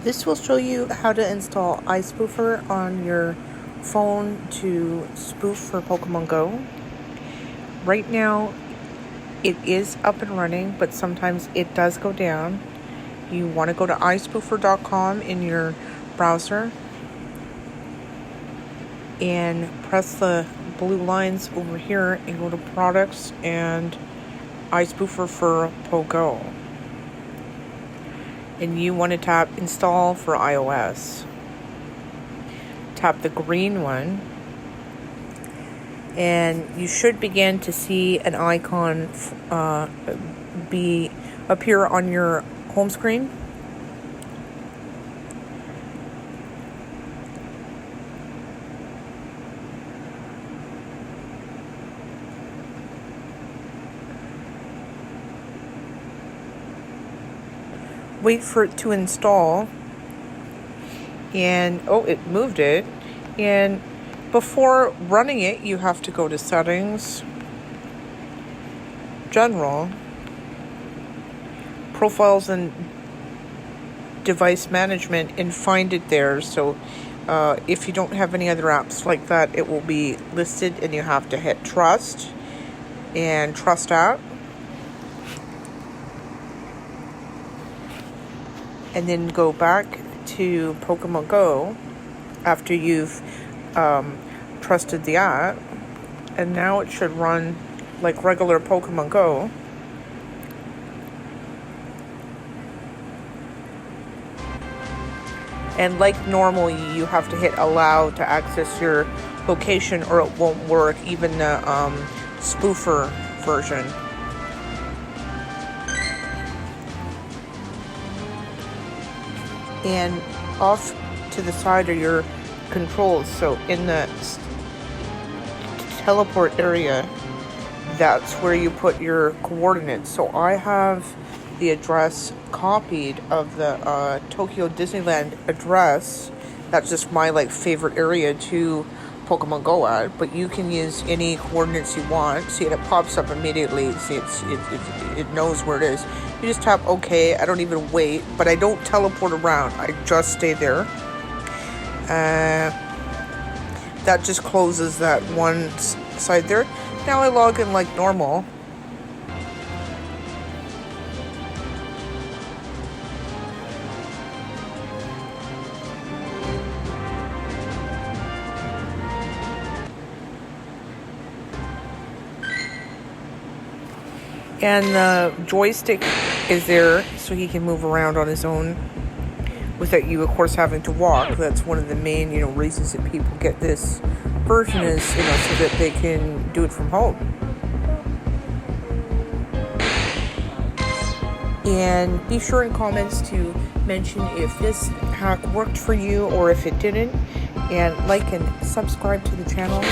This will show you how to install Ispoofer on your phone to spoof for Pokemon Go. Right now, it is up and running, but sometimes it does go down. You want to go to ispoofer.com in your browser and press the blue lines over here and go to products and Ispoofer for Pogo. And you want to tap install for iOS. Tap the green one and you should begin to see an icon appear on your home screen. Wait for it to install, and it moved it. And before running it, you have to go to settings, general, profiles and device management, and find it there. So if you don't have any other apps like that, it will be listed, and you have to hit trust and trust app. And then go back to Pokemon Go after you've trusted the app. And now it should run like regular Pokemon Go. And like normal, you have to hit allow to access your location or it won't work, even the spoofer version. And off to the side are your controls. So in the teleport area, that's where you put your coordinates. So I have the address copied of the Tokyo Disneyland address. That's just my favorite area to Pokemon Go at, but you can use any coordinates you want. See, it pops up immediately. See, it knows where it is. You just tap OK. I don't even wait, but I don't teleport around. I just stay there. That just closes that one side there. Now I log in like normal. And the joystick is there so he can move around on his own without you, of course, having to walk. That's one of the main, reasons that people get this version is, so that they can do it from home. And be sure in comments to mention if this hack worked for you or if it didn't. And like and subscribe to the channel.